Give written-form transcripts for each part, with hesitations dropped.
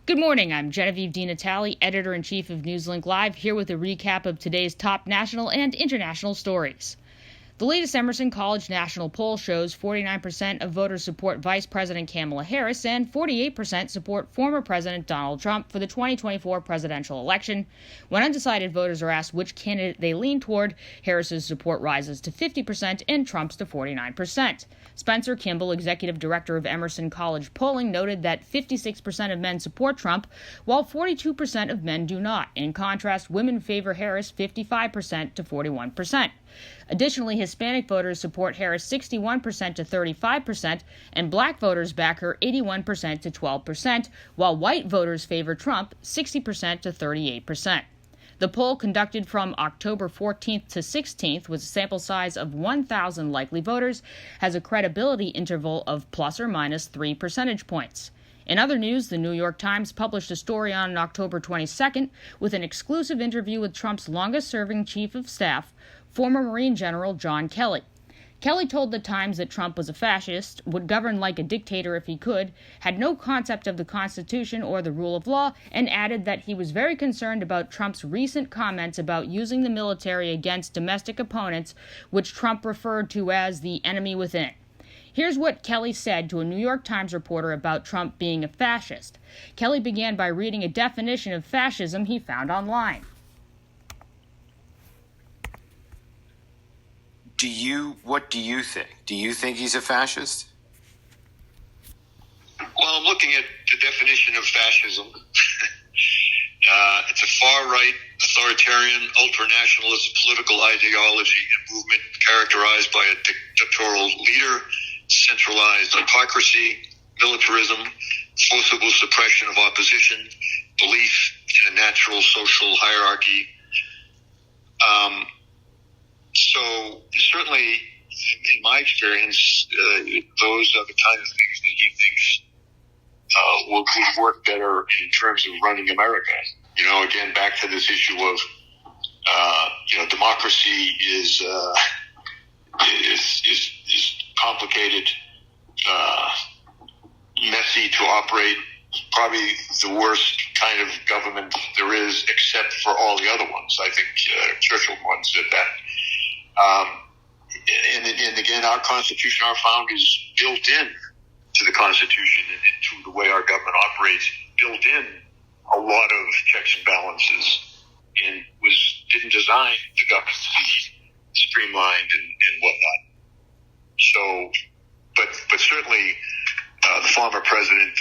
Good morning, I'm Genevieve DiNatale, Editor-in-Chief of Newslink Live, here with a recap of today's top national and international stories. The latest Emerson College national poll shows 49% of voters support Vice President Kamala Harris and 48% support former President Donald Trump for the 2024 presidential election. When undecided voters are asked which candidate they lean toward, Harris's support rises to 50% and Trump's to 49%. Spencer Kimball, executive director of Emerson College polling, noted that 56% of men support Trump, while 42% of men do not. In contrast, women favor Harris 55% to 41%. Additionally, Hispanic voters support Harris 61% to 35%, and black voters back her 81% to 12%, while white voters favor Trump 60% to 38%. The poll, conducted from October 14th to 16th with a sample size of 1,000 likely voters, has a credibility interval of plus or minus 3 percentage points. In other news, the New York Times published a story on October 22nd with an exclusive interview with Trump's longest-serving chief of staff, former Marine General John Kelly. Kelly told the Times that Trump was a fascist, would govern like a dictator if he could, had no concept of the Constitution or the rule of law, and added that he was very concerned about Trump's recent comments about using the military against domestic opponents, which Trump referred to as the enemy within. Here's what Kelly said to a New York Times reporter about Trump being a fascist. Kelly began by reading a definition of fascism he found online. What do you think? Do you think he's a fascist? Well, I'm looking at the definition of fascism. It's a far-right, authoritarian, ultranationalist political ideology and movement characterized by a dictatorial leader, centralized autocracy, militarism, forcible suppression of opposition, belief in a natural social hierarchy. So certainly, in my experience, those are the kind of things that he thinks will work better in terms of running America. You know, again, back to this issue of, democracy is complicated, messy to operate, probably the worst kind of government there is, except for all the other ones. I think Churchill once said that. And again, our Constitution, our founders built in to the Constitution and to the way our government operates, built in a lot of checks and balances, and didn't design the government to be streamlined and whatnot. So, but certainly, the former president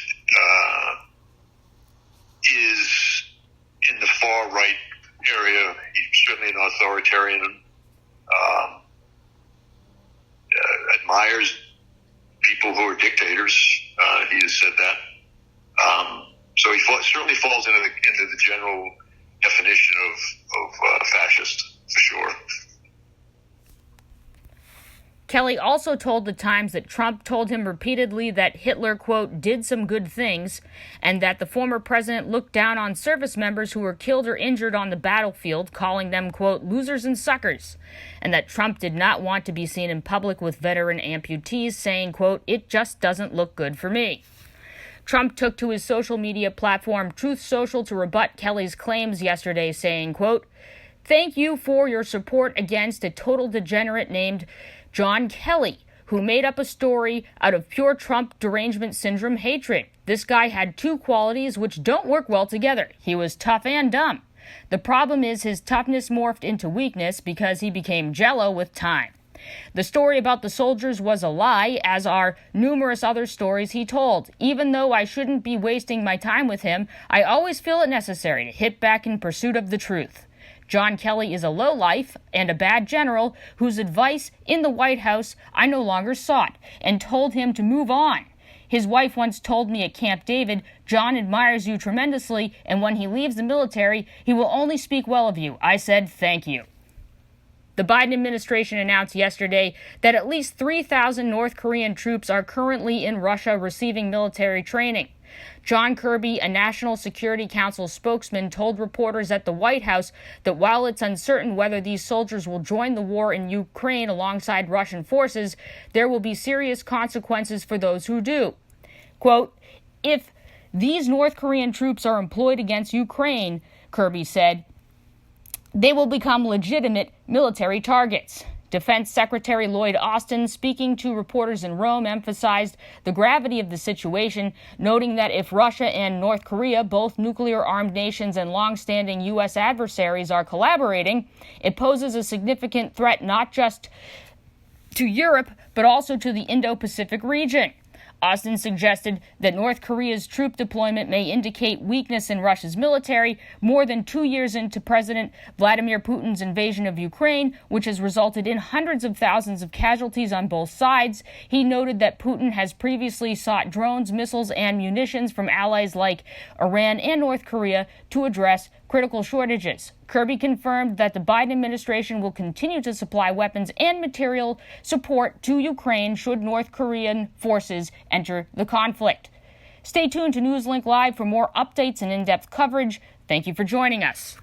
is in the far right area. He's certainly an authoritarian. Admires people who are dictators. He has said that. So he certainly falls into the general definition of fascist, for sure. Kelly also told the Times that Trump told him repeatedly that Hitler, quote, did some good things, and that the former president looked down on service members who were killed or injured on the battlefield, calling them, quote, losers and suckers, and that Trump did not want to be seen in public with veteran amputees, saying, quote, it just doesn't look good for me. Trump took to his social media platform Truth Social to rebut Kelly's claims yesterday, saying, quote, thank you for your support against a total degenerate named John Kelly, who made up a story out of pure Trump derangement syndrome hatred. This guy had two qualities which don't work well together. He was tough and dumb. The problem is his toughness morphed into weakness because he became jello with time. The story about the soldiers was a lie, as are numerous other stories he told. Even though I shouldn't be wasting my time with him, I always feel it necessary to hit back in pursuit of the truth. John Kelly is a lowlife and a bad general whose advice in the White House I no longer sought and told him to move on. His wife once told me at Camp David, John admires you tremendously, and when he leaves the military, he will only speak well of you. I said, thank you. The Biden administration announced yesterday that at least 3,000 North Korean troops are currently in Russia receiving military training. John Kirby, a National Security Council spokesman, told reporters at the White House that while it's uncertain whether these soldiers will join the war in Ukraine alongside Russian forces, there will be serious consequences for those who do. Quote, if these North Korean troops are employed against Ukraine, Kirby said, they will become legitimate military targets. Defense Secretary Lloyd Austin, speaking to reporters in Rome, emphasized the gravity of the situation, noting that if Russia and North Korea, both nuclear-armed nations and long-standing U.S. adversaries, are collaborating, it poses a significant threat not just to Europe, but also to the Indo-Pacific region. Austin suggested that North Korea's troop deployment may indicate weakness in Russia's military more than 2 years into President Vladimir Putin's invasion of Ukraine, which has resulted in hundreds of thousands of casualties on both sides. He noted that Putin has previously sought drones, missiles, and munitions from allies like Iran and North Korea to address critical shortages. Kirby confirmed that the Biden administration will continue to supply weapons and material support to Ukraine should North Korean forces enter the conflict. Stay tuned to Newslink Live for more updates and in-depth coverage. Thank you for joining us.